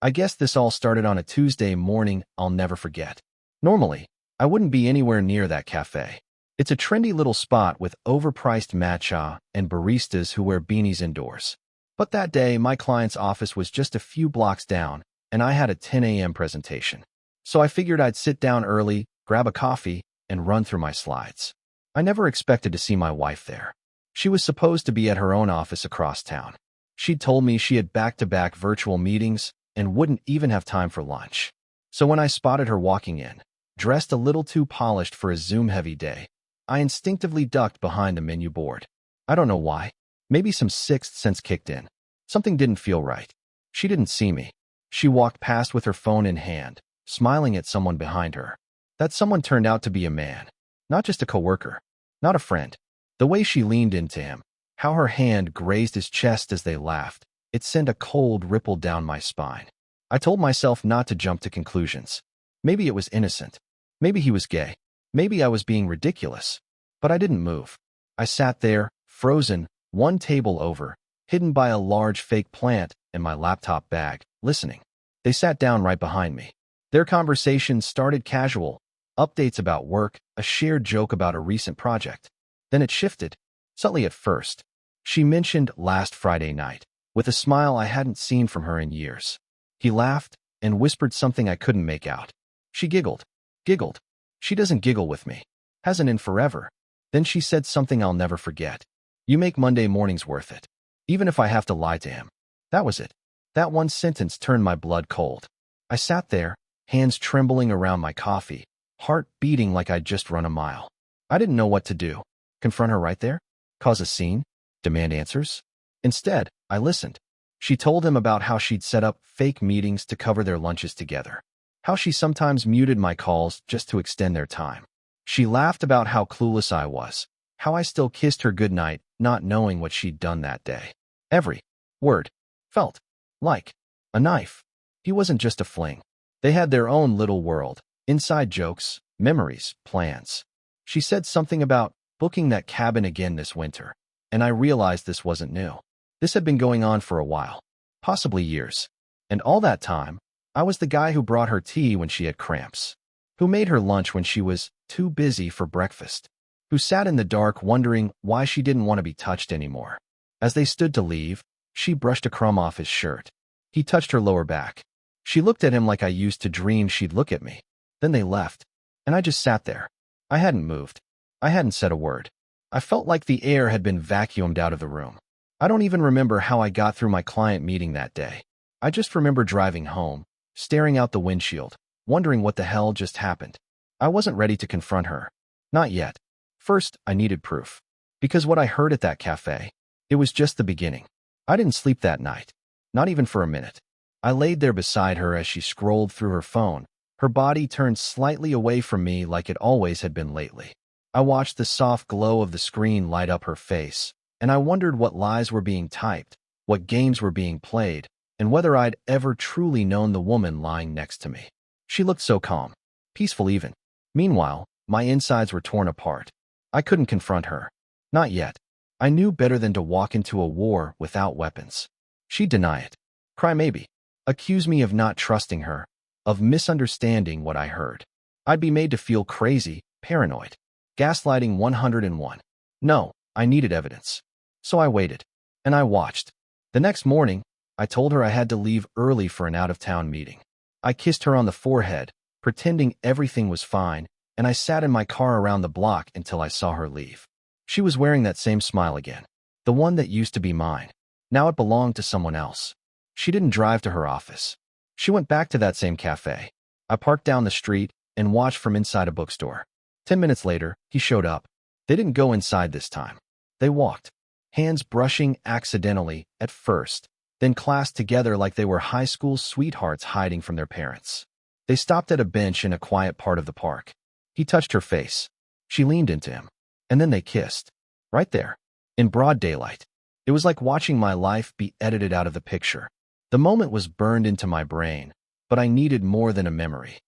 I guess this all started on a Tuesday morning I'll never forget. Normally, I wouldn't be anywhere near that cafe. It's a trendy little spot with overpriced matcha and baristas who wear beanies indoors. But that day, my client's office was just a few blocks down, and I had a 10 a.m. presentation. So I figured I'd sit down early, grab a coffee, and run through my slides. I never expected to see my wife there. She was supposed to be at her own office across town. She'd told me she had back-to-back virtual meetings and wouldn't even have time for lunch. So when I spotted her walking in, dressed a little too polished for a Zoom-heavy day, I instinctively ducked behind the menu board. I don't know why. Maybe some sixth sense kicked in. Something didn't feel right. She didn't see me. She walked past with her phone in hand, smiling at someone behind her. That someone turned out to be a man, not just a coworker, not a friend. The way she leaned into him, how her hand grazed his chest as they laughed, it sent a cold ripple down my spine. I told myself not to jump to conclusions. Maybe it was innocent. Maybe he was gay. Maybe I was being ridiculous. But I didn't move. I sat there, frozen, one table over, hidden by a large fake plant and my laptop bag, listening. They sat down right behind me. Their conversation started casual, updates about work, a shared joke about a recent project. Then it shifted, subtly at first. She mentioned last Friday night, with a smile I hadn't seen from her in years. He laughed and whispered something I couldn't make out. She giggled. She doesn't giggle with me. Hasn't in forever. Then she said something I'll never forget. You make Monday mornings worth it. Even if I have to lie to him. That was it. That one sentence turned my blood cold. I sat there, hands trembling around my coffee, heart beating like I'd just run a mile. I didn't know what to do. Confront her right there? Cause a scene? Demand answers? Instead, I listened. She told him about how she'd set up fake meetings to cover their lunches together. How she sometimes muted my calls just to extend their time. She laughed about how clueless I was. How I still kissed her goodnight, not knowing what she'd done that day. Every word felt like a knife. He wasn't just a fling. They had their own little world, inside jokes, memories, plans. She said something about booking that cabin again this winter, and I realized this wasn't new. This had been going on for a while, possibly years. And all that time, I was the guy who brought her tea when she had cramps, who made her lunch when she was too busy for breakfast, who sat in the dark wondering why she didn't want to be touched anymore. As they stood to leave, she brushed a crumb off his shirt. He touched her lower back. She looked at him like I used to dream she'd look at me. Then they left, and I just sat there. I hadn't moved. I hadn't said a word. I felt like the air had been vacuumed out of the room. I don't even remember how I got through my client meeting that day. I just remember driving home, staring out the windshield, wondering what the hell just happened. I wasn't ready to confront her. Not yet. First, I needed proof. Because what I heard at that cafe, it was just the beginning. I didn't sleep that night. Not even for a minute. I laid there beside her as she scrolled through her phone, her body turned slightly away from me like it always had been lately. I watched the soft glow of the screen light up her face, and I wondered what lies were being typed, what games were being played, and whether I'd ever truly known the woman lying next to me. She looked so calm, peaceful even. Meanwhile, my insides were torn apart. I couldn't confront her. Not yet. I knew better than to walk into a war without weapons. She'd deny it. Cry maybe. Accuse me of not trusting her, of misunderstanding what I heard. I'd be made to feel crazy, paranoid. Gaslighting 101. No, I needed evidence. So I waited. And I watched. The next morning, I told her I had to leave early for an out-of-town meeting. I kissed her on the forehead, pretending everything was fine, and I sat in my car around the block until I saw her leave. She was wearing that same smile again. The one that used to be mine. Now it belonged to someone else. She didn't drive to her office. She went back to that same cafe. I parked down the street and watched from inside a bookstore. 10 minutes later, he showed up. They didn't go inside this time. They walked, hands brushing accidentally at first, then clasped together like they were high school sweethearts hiding from their parents. They stopped at a bench in a quiet part of the park. He touched her face. She leaned into him. And then they kissed. Right there. In broad daylight. It was like watching my life be edited out of the picture. The moment was burned into my brain, but I needed more than a memory.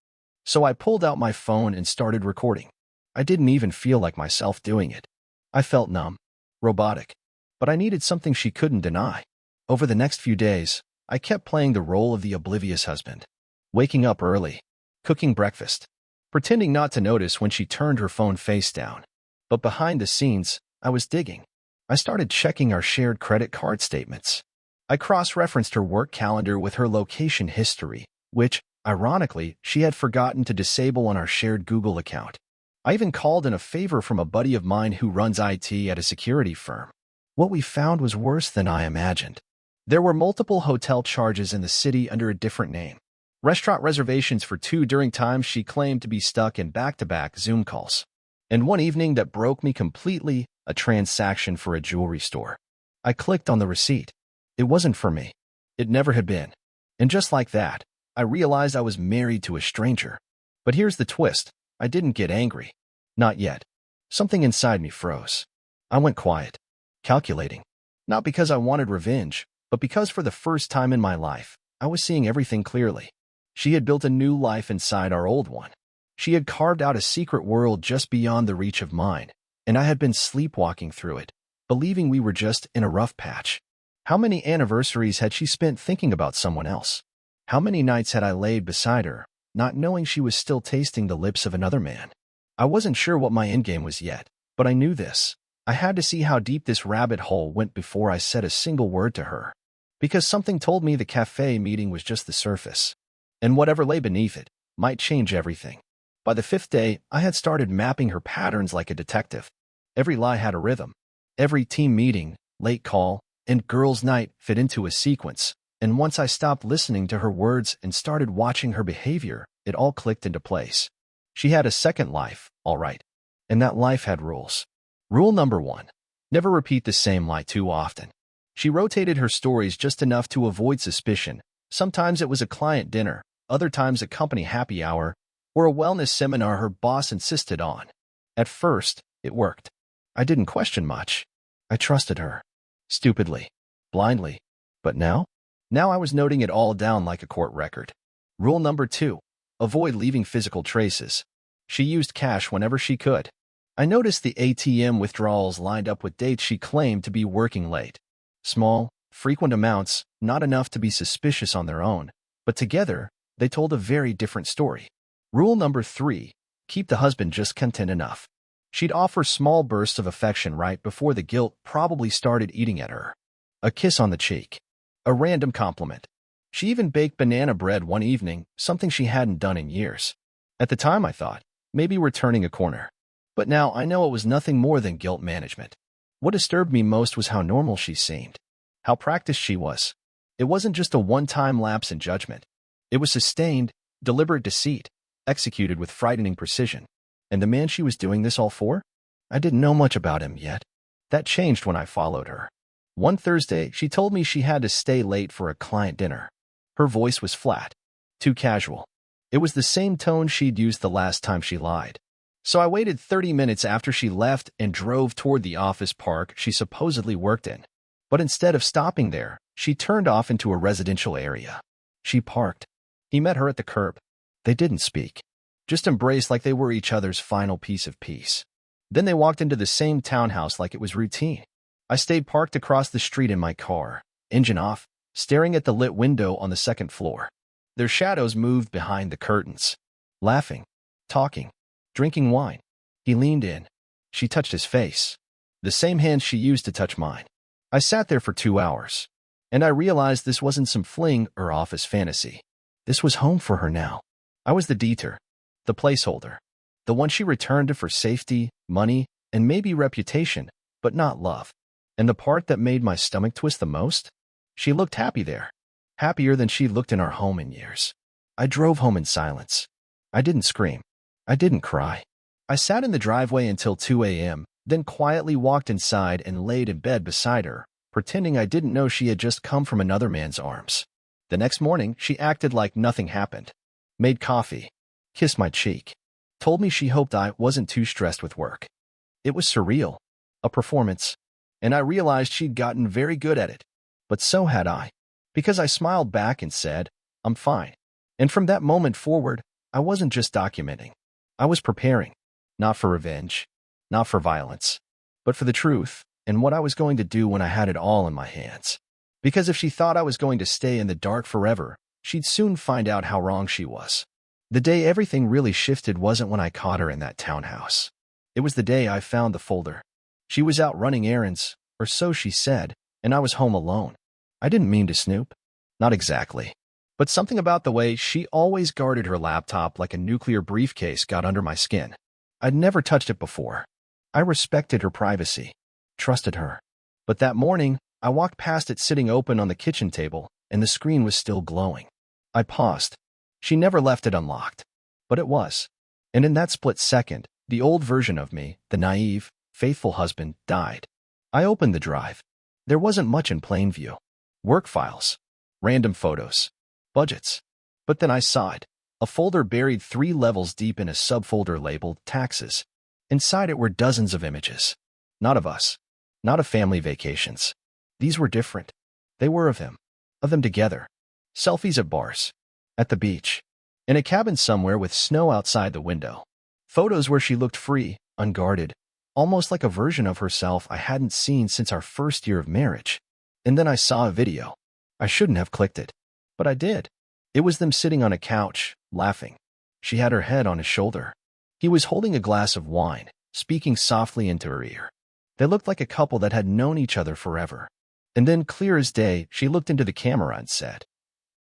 So I pulled out my phone and started recording. I didn't even feel like myself doing it. I felt numb, robotic, but I needed something she couldn't deny. Over the next few days, I kept playing the role of the oblivious husband, waking up early, cooking breakfast, pretending not to notice when she turned her phone face down. But behind the scenes, I was digging. I started checking our shared credit card statements. I cross-referenced her work calendar with her location history, which, ironically, she had forgotten to disable on our shared Google account. I even called in a favor from a buddy of mine who runs IT at a security firm. What we found was worse than I imagined. There were multiple hotel charges in the city under a different name. Restaurant reservations for 2 during times she claimed to be stuck in back-to-back Zoom calls. And one evening that broke me completely, a transaction for a jewelry store. I clicked on the receipt. It wasn't for me. It never had been. And just like that, I realized I was married to a stranger. But here's the twist. I didn't get angry. Not yet. Something inside me froze. I went quiet, calculating. Not because I wanted revenge, but because for the first time in my life, I was seeing everything clearly. She had built a new life inside our old one. She had carved out a secret world just beyond the reach of mine, and I had been sleepwalking through it, believing we were just in a rough patch. How many anniversaries had she spent thinking about someone else? How many nights had I laid beside her, not knowing she was still tasting the lips of another man? I wasn't sure what my endgame was yet, but I knew this. I had to see how deep this rabbit hole went before I said a single word to her. Because something told me the cafe meeting was just the surface. And whatever lay beneath it might change everything. By the 5th day, I had started mapping her patterns like a detective. Every lie had a rhythm. Every team meeting, late call, and girls' night fit into a sequence. And once I stopped listening to her words and started watching her behavior, it all clicked into place. She had a second life, all right. And that life had rules. Rule number 1. Never repeat the same lie too often. She rotated her stories just enough to avoid suspicion. Sometimes it was a client dinner, other times a company happy hour, or a wellness seminar her boss insisted on. At first, it worked. I didn't question much. I trusted her. Stupidly. Blindly. But now? Now I was noting it all down like a court record. Rule number 2. Avoid leaving physical traces. She used cash whenever she could. I noticed the ATM withdrawals lined up with dates she claimed to be working late. Small, frequent amounts, not enough to be suspicious on their own, but together, they told a very different story. Rule number 3. Keep the husband just content enough. She'd offer small bursts of affection right before the guilt probably started eating at her. A kiss on the cheek. A random compliment. She even baked banana bread one evening, something she hadn't done in years. At the time I thought, maybe we're turning a corner. But now I know it was nothing more than guilt management. What disturbed me most was how normal she seemed. How practiced she was. It wasn't just a one-time lapse in judgment. It was sustained, deliberate deceit, executed with frightening precision. And the man she was doing this all for? I didn't know much about him yet. That changed when I followed her. One Thursday, she told me she had to stay late for a client dinner. Her voice was flat, too casual. It was the same tone she'd used the last time she lied. So I waited 30 minutes after she left and drove toward the office park she supposedly worked in. But instead of stopping there, she turned off into a residential area. She parked. He met her at the curb. They didn't speak, just embraced like they were each other's final piece of peace. Then they walked into the same townhouse like it was routine. I stayed parked across the street in my car, engine off, staring at the lit window on the second floor. Their shadows moved behind the curtains, laughing, talking, drinking wine. He leaned in. She touched his face, the same hand she used to touch mine. I sat there for 2 hours, and I realized this wasn't some fling or office fantasy. This was home for her now. I was the detour, the placeholder, the one she returned to for safety, money, and maybe reputation, but not love. And the part that made my stomach twist the most? She looked happy there, happier than she'd looked in our home in years. I drove home in silence. I didn't scream. I didn't cry. I sat in the driveway until 2 a.m., then quietly walked inside and laid in bed beside her, pretending I didn't know she had just come from another man's arms. The next morning, she acted like nothing happened. Made coffee, kissed my cheek, told me she hoped I wasn't too stressed with work. It was surreal, a performance, and I realized she'd gotten very good at it. But so had I, because I smiled back and said, "I'm fine." And from that moment forward, I wasn't just documenting. I was preparing, not for revenge, not for violence, but for the truth and what I was going to do when I had it all in my hands. Because if she thought I was going to stay in the dark forever, she'd soon find out how wrong she was. The day everything really shifted wasn't when I caught her in that townhouse. It was the day I found the folder. She was out running errands, or so she said, and I was home alone. I didn't mean to snoop. Not exactly. But something about the way she always guarded her laptop like a nuclear briefcase got under my skin. I'd never touched it before. I respected her privacy, trusted her. But that morning, I walked past it sitting open on the kitchen table, and the screen was still glowing. I paused. She never left it unlocked. But it was. And in that split second, the old version of me, the naive, faithful husband, died. I opened the drive. There wasn't much in plain view. Work files, random photos, budgets. But then I saw it. A folder buried 3 levels deep in a subfolder labeled Taxes. Inside it were dozens of images. Not of us. Not of family vacations. These were different. They were of him. Of them together. Selfies at bars. At the beach. In a cabin somewhere with snow outside the window. Photos where she looked free, unguarded. Almost like a version of herself I hadn't seen since our first year of marriage. And then I saw a video. I shouldn't have clicked it. But I did. It was them sitting on a couch, laughing. She had her head on his shoulder. He was holding a glass of wine, speaking softly into her ear. They looked like a couple that had known each other forever. And then, clear as day, she looked into the camera and said,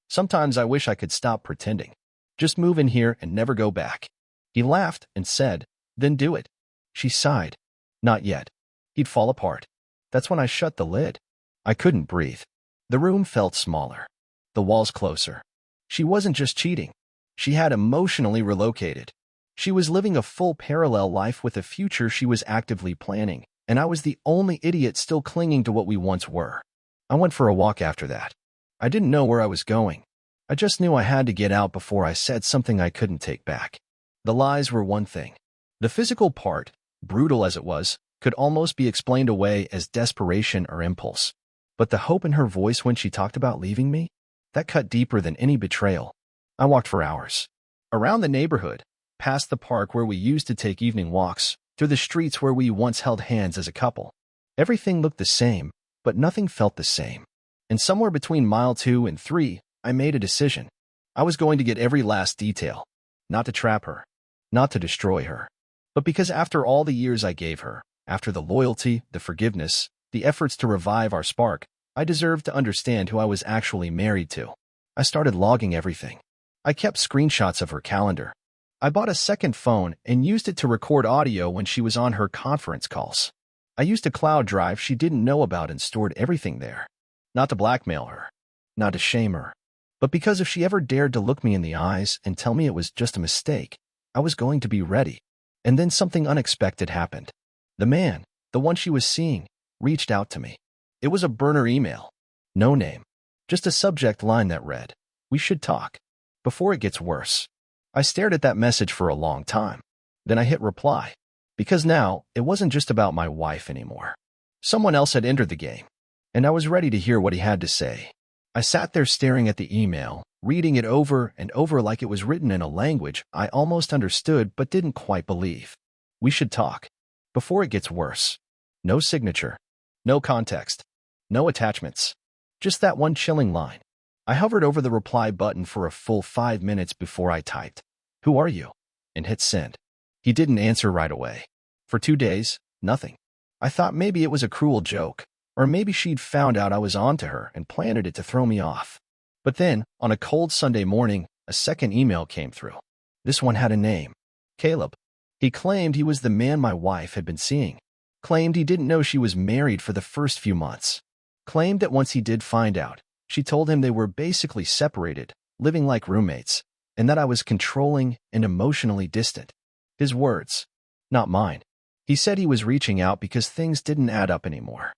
"Sometimes I wish I could stop pretending. Just move in here and never go back." He laughed and said, "Then do it." She sighed. "Not yet." He'd fall apart. That's when I shut the lid. I couldn't breathe. The room felt smaller. The walls closer. She wasn't just cheating. She had emotionally relocated. She was living a full parallel life with a future she was actively planning, and I was the only idiot still clinging to what we once were. I went for a walk after that. I didn't know where I was going. I just knew I had to get out before I said something I couldn't take back. The lies were one thing. The physical part, brutal as it was, could almost be explained away as desperation or impulse. But the hope in her voice when she talked about leaving me? That cut deeper than any betrayal. I walked for hours. Around the neighborhood, past the park where we used to take evening walks, through the streets where we once held hands as a couple. Everything looked the same, but nothing felt the same. And somewhere between mile 2 and 3, I made a decision. I was going to get every last detail. Not to trap her. Not to destroy her. But because after all the years I gave her, after the loyalty, the forgiveness, the efforts to revive our spark, I deserved to understand who I was actually married to. I started logging everything. I kept screenshots of her calendar. I bought a second phone and used it to record audio when she was on her conference calls. I used a cloud drive she didn't know about and stored everything there. Not to blackmail her. Not to shame her. But because if she ever dared to look me in the eyes and tell me it was just a mistake, I was going to be ready. And then something unexpected happened. The man, the one she was seeing, reached out to me. It was a burner email. No name. Just a subject line that read, "We should talk. Before it gets worse." I stared at that message for a long time. Then I hit reply. Because now, it wasn't just about my wife anymore. Someone else had entered the game. And I was ready to hear what he had to say. I sat there staring at the email, reading it over and over like it was written in a language I almost understood but didn't quite believe. We should talk. Before it gets worse. No signature. No context. No attachments. Just that one chilling line. I hovered over the reply button for a full 5 minutes before I typed, "Who are you?" and hit send. He didn't answer right away. For 2 days, nothing. I thought maybe it was a cruel joke, or maybe she'd found out I was onto her and planted it to throw me off. But then, on a cold Sunday morning, a second email came through. This one had a name. Caleb. He claimed he was the man my wife had been seeing. Claimed he didn't know she was married for the first few months. Claimed that once he did find out, she told him they were basically separated, living like roommates, and that I was controlling and emotionally distant. His words, not mine. He said he was reaching out because things didn't add up anymore.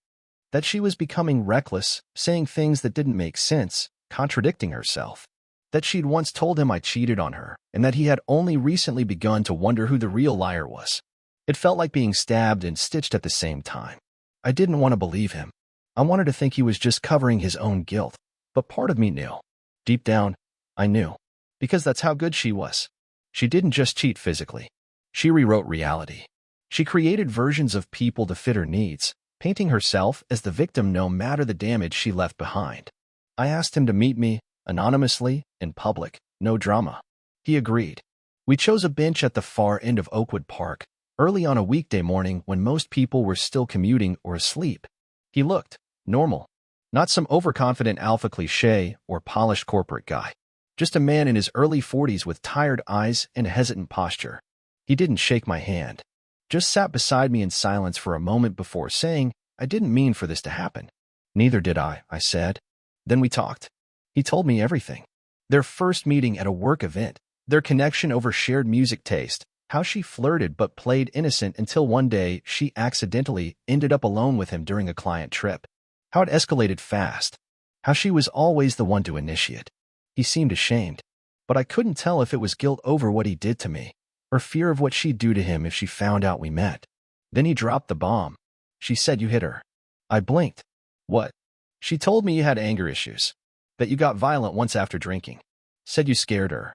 That she was becoming reckless, saying things that didn't make sense, contradicting herself. That she'd once told him I cheated on her, and that he had only recently begun to wonder who the real liar was. It felt like being stabbed and stitched at the same time. I didn't want to believe him. I wanted to think he was just covering his own guilt. But part of me knew. Deep down, I knew. Because that's how good she was. She didn't just cheat physically. She rewrote reality. She created versions of people to fit her needs, painting herself as the victim no matter the damage she left behind. I asked him to meet me, anonymously, in public, no drama. He agreed. We chose a bench at the far end of Oakwood Park, early on a weekday morning when most people were still commuting or asleep. He looked normal. Not some overconfident alpha cliché or polished corporate guy. Just a man in his early 40s with tired eyes and a hesitant posture. He didn't shake my hand. Just sat beside me in silence for a moment before saying, "I didn't mean for this to happen." "Neither did I said. Then we talked. He told me everything. Their first meeting at a work event, their connection over shared music taste, how she flirted but played innocent until one day she accidentally ended up alone with him during a client trip. How it escalated fast. How she was always the one to initiate. He seemed ashamed, but I couldn't tell if it was guilt over what he did to me, or fear of what she'd do to him if she found out we met. Then he dropped the bomb. "She said you hit her." I blinked. "What?" "She told me you had anger issues. That you got violent once after drinking. Said you scared her."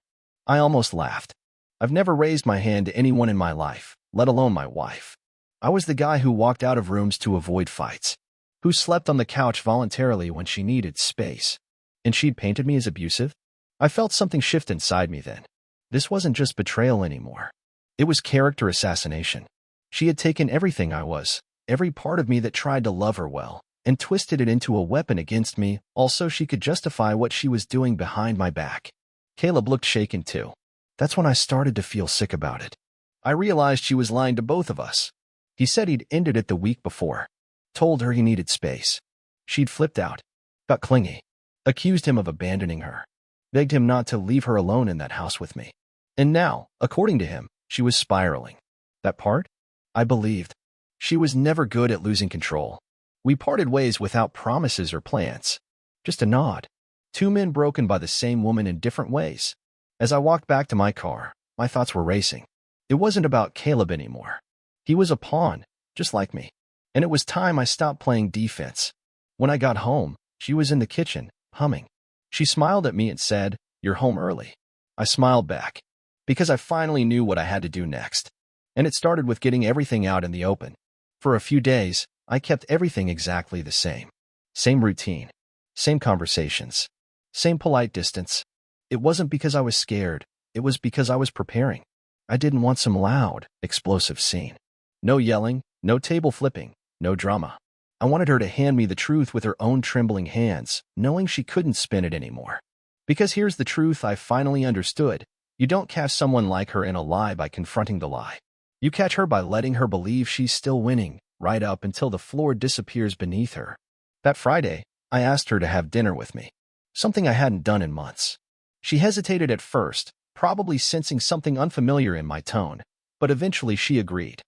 I almost laughed. I've never raised my hand to anyone in my life, let alone my wife. I was the guy who walked out of rooms to avoid fights, who slept on the couch voluntarily when she needed space. And she'd painted me as abusive? I felt something shift inside me then. This wasn't just betrayal anymore. It was character assassination. She had taken everything I was, every part of me that tried to love her well, and twisted it into a weapon against me, also she could justify what she was doing behind my back. Caleb looked shaken too. That's when I started to feel sick about it. I realized she was lying to both of us. He said he'd ended it the week before. Told her he needed space. She'd flipped out. Got clingy. Accused him of abandoning her. Begged him not to leave her alone in that house with me. And now, according to him, she was spiraling. That part? I believed. She was never good at losing control. We parted ways without promises or plans. Just a nod. Two men broken by the same woman in different ways. As I walked back to my car, my thoughts were racing. It wasn't about Caleb anymore. He was a pawn, just like me. And it was time I stopped playing defense. When I got home, she was in the kitchen, humming. She smiled at me and said, "You're home early." I smiled back, because I finally knew what I had to do next. And it started with getting everything out in the open. For a few days, I kept everything exactly the same. Same routine. Same conversations. Same polite distance. It wasn't because I was scared. It was because I was preparing. I didn't want some loud, explosive scene. No yelling, no table flipping, no drama. I wanted her to hand me the truth with her own trembling hands, knowing she couldn't spin it anymore. Because here's the truth I finally understood. You don't catch someone like her in a lie by confronting the lie. You catch her by letting her believe she's still winning, right up until the floor disappears beneath her. That Friday, I asked her to have dinner with me. Something I hadn't done in months. She hesitated at first, probably sensing something unfamiliar in my tone, but eventually she agreed.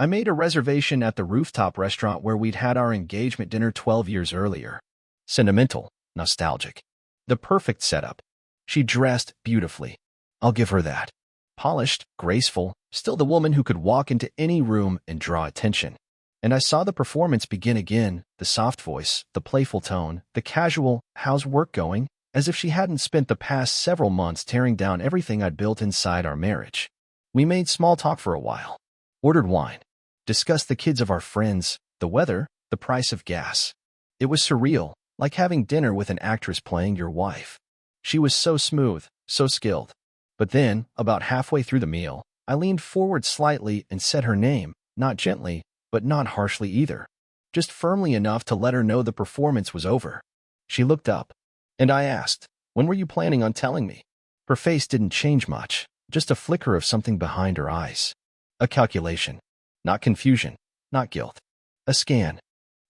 I made a reservation at the rooftop restaurant where we'd had our engagement dinner 12 years earlier. Sentimental, nostalgic. The perfect setup. She dressed beautifully. I'll give her that. Polished, graceful, still the woman who could walk into any room and draw attention. And I saw the performance begin again, the soft voice, the playful tone, the casual, "How's work going?" as if she hadn't spent the past several months tearing down everything I'd built inside our marriage. We made small talk for a while. Ordered wine. Discussed the kids of our friends, the weather, the price of gas. It was surreal, like having dinner with an actress playing your wife. She was so smooth, so skilled. But then, about halfway through the meal, I leaned forward slightly and said her name, not gently, but not harshly either. Just firmly enough to let her know the performance was over. She looked up, and I asked, "When were you planning on telling me?" Her face didn't change much, just a flicker of something behind her eyes. A calculation. Not confusion, not guilt. A scan.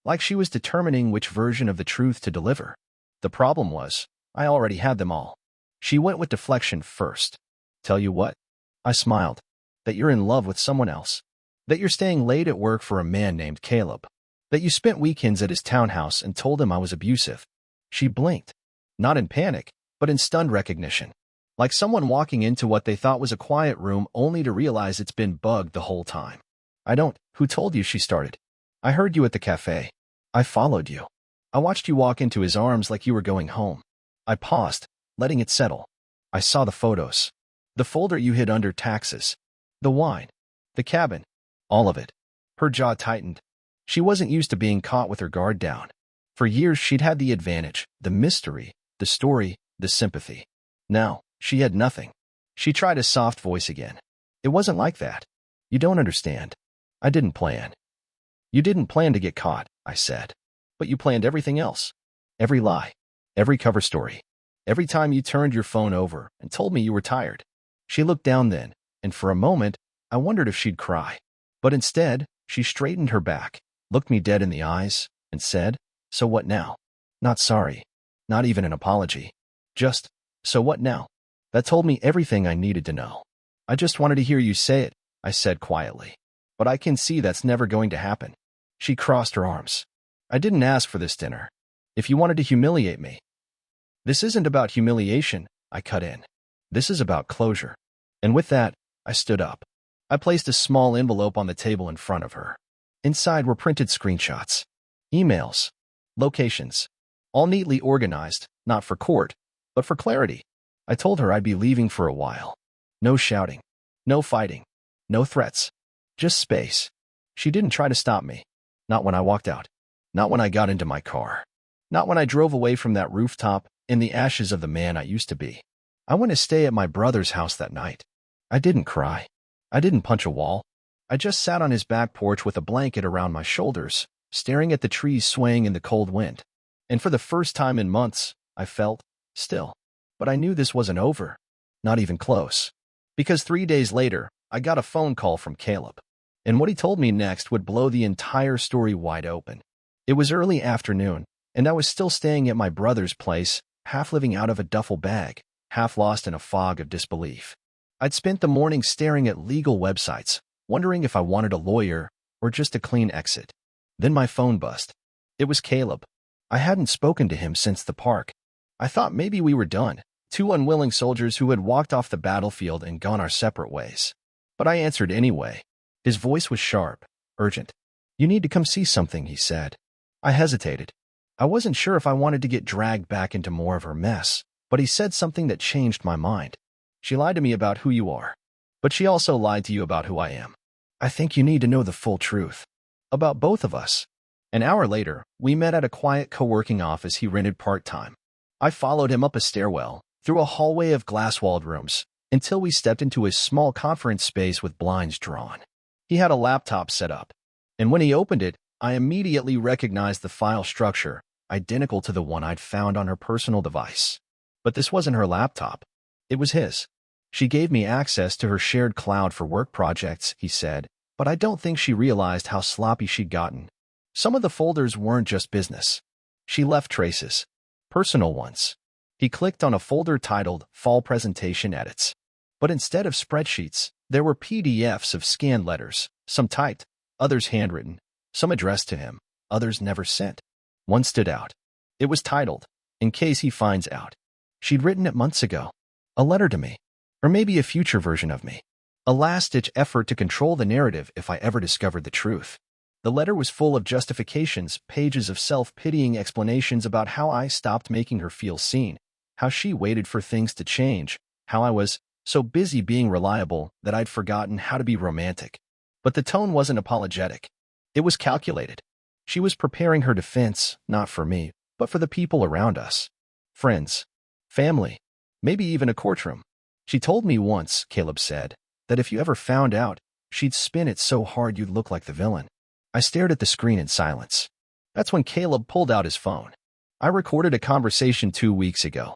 Like she was determining which version of the truth to deliver. The problem was, I already had them all. She went with deflection first. "Tell you what?" I smiled. "That you're in love with someone else. That you're staying late at work for a man named Caleb. That you spent weekends at his townhouse and told him I was abusive." She blinked. Not in panic, but in stunned recognition. Like someone walking into what they thought was a quiet room only to realize it's been bugged the whole time. "I don't." "Who told you?" she started. "I heard you at the cafe. I followed you. I watched you walk into his arms like you were going home." I paused, letting it settle. I saw the photos. The folder you hid under taxes. The wine. The cabin. All of it. Her jaw tightened. She wasn't used to being caught with her guard down. For years, she'd had the advantage, the mystery, the story, the sympathy. Now, she had nothing. She tried a soft voice again. It wasn't like that. You don't understand. I didn't plan. You didn't plan to get caught, I said. But you planned everything else. Every lie. Every cover story. Every time you turned your phone over and told me you were tired. She looked down then, and for a moment, I wondered if she'd cry. But instead, she straightened her back, looked me dead in the eyes, and said, "So what now?" Not sorry. Not even an apology. Just, "So what now?" That told me everything I needed to know. "I just wanted to hear you say it," I said quietly. "But I can see that's never going to happen." She crossed her arms. "I didn't ask for this dinner. If you wanted to humiliate me." "This isn't about humiliation," I cut in. "This is about closure." And with that, I stood up. I placed a small envelope on the table in front of her. Inside were printed screenshots, emails, locations, all neatly organized, not for court, but for clarity. I told her I'd be leaving for a while. No shouting, no fighting, no threats, just space. She didn't try to stop me. Not when I walked out. Not when I got into my car. Not when I drove away from that rooftop in the ashes of the man I used to be. I went to stay at my brother's house that night. I didn't cry. I didn't punch a wall. I just sat on his back porch with a blanket around my shoulders, staring at the trees swaying in the cold wind. And for the first time in months, I felt still. But I knew this wasn't over. Not even close. Because 3 days later, I got a phone call from Caleb. And what he told me next would blow the entire story wide open. It was early afternoon, and I was still staying at my brother's place, half living out of a duffel bag, half lost in a fog of disbelief. I'd spent the morning staring at legal websites, wondering if I wanted a lawyer or just a clean exit. Then my phone buzzed. It was Caleb. I hadn't spoken to him since the park. I thought maybe we were done, two unwilling soldiers who had walked off the battlefield and gone our separate ways. But I answered anyway. His voice was sharp, urgent. "You need to come see something," he said. I hesitated. I wasn't sure if I wanted to get dragged back into more of her mess, but he said something that changed my mind. "She lied to me about who you are, but she also lied to you about who I am. I think you need to know the full truth. About both of us." An hour later, we met at a quiet co-working office he rented part-time. I followed him up a stairwell, through a hallway of glass-walled rooms, until we stepped into a small conference space with blinds drawn. He had a laptop set up, and when he opened it, I immediately recognized the file structure, identical to the one I'd found on her personal device. But this wasn't her laptop. It was his. "She gave me access to her shared cloud for work projects," he said, but I don't think she realized how sloppy she'd gotten. Some of the folders weren't just business. She left traces. Personal ones. He clicked on a folder titled Fall Presentation Edits. But instead of spreadsheets, there were PDFs of scanned letters, some typed, others handwritten, some addressed to him, others never sent. One stood out. It was titled, "In Case He Finds Out." She'd written it months ago. A letter to me. Or maybe a future version of me. A last-ditch effort to control the narrative if I ever discovered the truth. The letter was full of justifications, pages of self-pitying explanations about how I stopped making her feel seen, how she waited for things to change, how I was so busy being reliable that I'd forgotten how to be romantic. But the tone wasn't apologetic. It was calculated. She was preparing her defense, not for me, but for the people around us. Friends. Family. Maybe even a courtroom. She told me once, Caleb said, that if you ever found out, she'd spin it so hard you'd look like the villain. I stared at the screen in silence. That's when Caleb pulled out his phone. I recorded a conversation 2 weeks ago.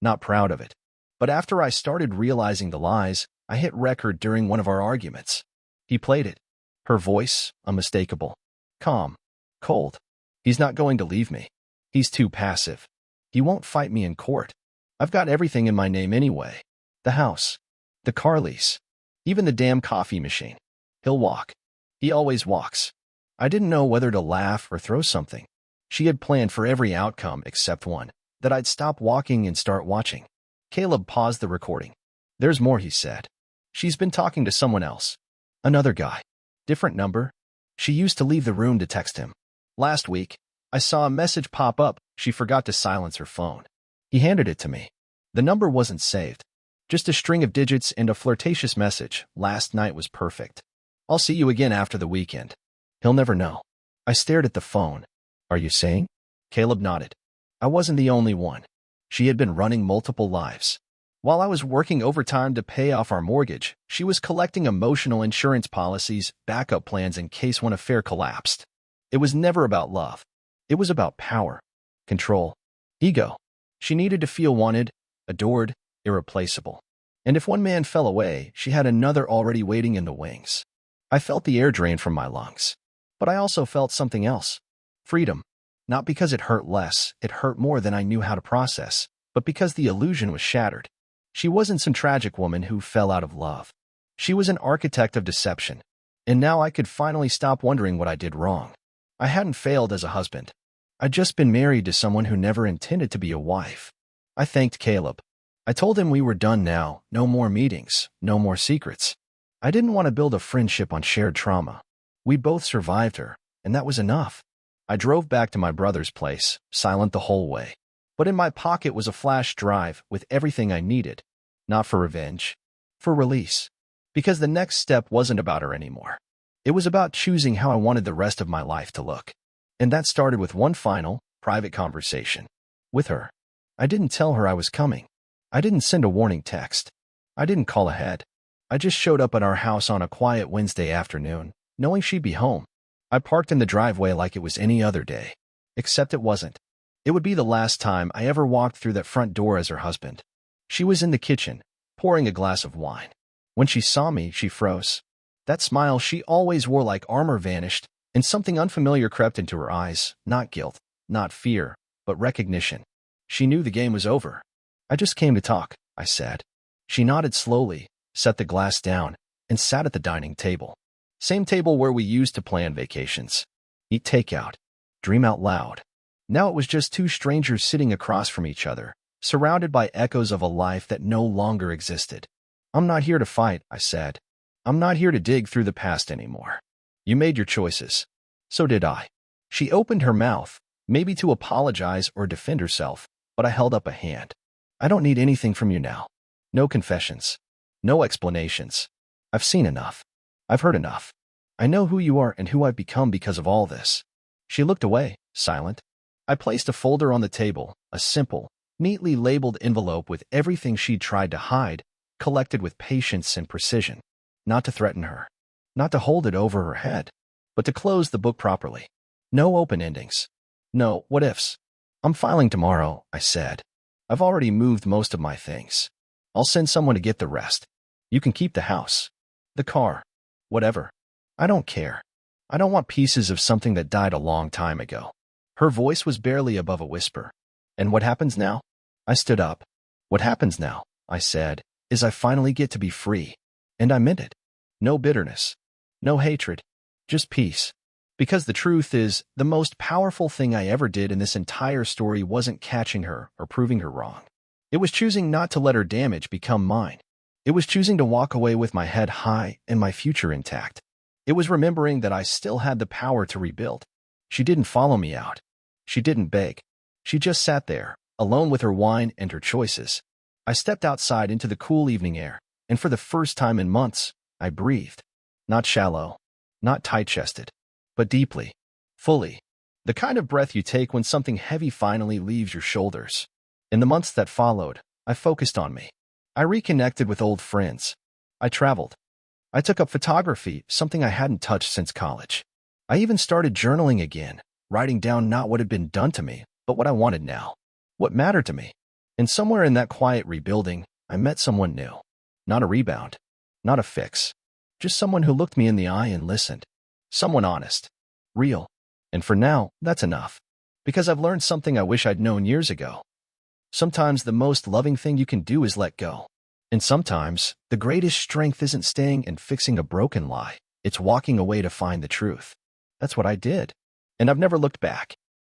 Not proud of it. But after I started realizing the lies, I hit record during one of our arguments. He played it. Her voice, unmistakable. Calm. Cold. He's not going to leave me. He's too passive. He won't fight me in court. I've got everything in my name anyway. The house. The car lease. Even the damn coffee machine. He'll walk. He always walks. I didn't know whether to laugh or throw something. She had planned for every outcome except one, that I'd stop walking and start watching. Caleb paused the recording. "There's more," he said. "She's been talking to someone else. Another guy. Different number. She used to leave the room to text him. Last week, I saw a message pop up. She forgot to silence her phone. He handed it to me. The number wasn't saved. Just a string of digits and a flirtatious message. Last night was perfect. I'll see you again after the weekend. He'll never know." I stared at the phone. Are you saying? Caleb nodded. I wasn't the only one. She had been running multiple lives. While I was working overtime to pay off our mortgage, she was collecting emotional insurance policies, backup plans in case one affair collapsed. It was never about love. It was about power, control, ego. She needed to feel wanted, adored, irreplaceable. And if one man fell away, she had another already waiting in the wings. I felt the air drain from my lungs. But I also felt something else. Freedom. Not because it hurt less, it hurt more than I knew how to process, but because the illusion was shattered. She wasn't some tragic woman who fell out of love. She was an architect of deception. And now I could finally stop wondering what I did wrong. I hadn't failed as a husband. I'd just been married to someone who never intended to be a wife. I thanked Caleb. I told him we were done now, no more meetings, no more secrets. I didn't want to build a friendship on shared trauma. We both survived her, and that was enough. I drove back to my brother's place, silent the whole way. But in my pocket was a flash drive with everything I needed. Not for revenge, for release. Because the next step wasn't about her anymore. It was about choosing how I wanted the rest of my life to look. And that started with one final, private conversation. With her. I didn't tell her I was coming. I didn't send a warning text. I didn't call ahead. I just showed up at our house on a quiet Wednesday afternoon, knowing she'd be home. I parked in the driveway like it was any other day. Except it wasn't. It would be the last time I ever walked through that front door as her husband. She was in the kitchen, pouring a glass of wine. When she saw me, she froze. That smile she always wore like armor vanished, and something unfamiliar crept into her eyes, not guilt, not fear, but recognition. She knew the game was over. I just came to talk, I said. She nodded slowly, set the glass down, and sat at the dining table. Same table where we used to plan vacations. Eat takeout. Dream out loud. Now it was just two strangers sitting across from each other, surrounded by echoes of a life that no longer existed. I'm not here to fight, I said. I'm not here to dig through the past anymore. You made your choices. So did I. She opened her mouth, maybe to apologize or defend herself, but I held up a hand. I don't need anything from you now. No confessions. No explanations. I've seen enough. I've heard enough. I know who you are and who I've become because of all this. She looked away, silent. I placed a folder on the table, a simple, neatly labeled envelope with everything she'd tried to hide, collected with patience and precision. Not to threaten her. Not to hold it over her head. But to close the book properly. No open endings. No what-ifs. I'm filing tomorrow, I said. I've already moved most of my things. I'll send someone to get the rest. You can keep the house. The car. Whatever. I don't care. I don't want pieces of something that died a long time ago. Her voice was barely above a whisper. And what happens now? I stood up. What happens now, I said, is I finally get to be free. And I meant it. No bitterness. No hatred. Just peace. Because the truth is, the most powerful thing I ever did in this entire story wasn't catching her or proving her wrong. It was choosing not to let her damage become mine. It was choosing to walk away with my head high and my future intact. It was remembering that I still had the power to rebuild. She didn't follow me out. She didn't beg. She just sat there, alone with her wine and her choices. I stepped outside into the cool evening air, and for the first time in months, I breathed. Not shallow, not tight-chested, but deeply, fully. The kind of breath you take when something heavy finally leaves your shoulders. In the months that followed, I focused on me. I reconnected with old friends. I traveled. I took up photography, something I hadn't touched since college. I even started journaling again, writing down not what had been done to me, but what I wanted now. What mattered to me. And somewhere in that quiet rebuilding, I met someone new. Not a rebound. Not a fix. Just someone who looked me in the eye and listened. Someone honest. Real. And for now, that's enough. Because I've learned something I wish I'd known years ago. Sometimes the most loving thing you can do is let go. And sometimes, the greatest strength isn't staying and fixing a broken lie. It's walking away to find the truth. That's what I did. And I've never looked back.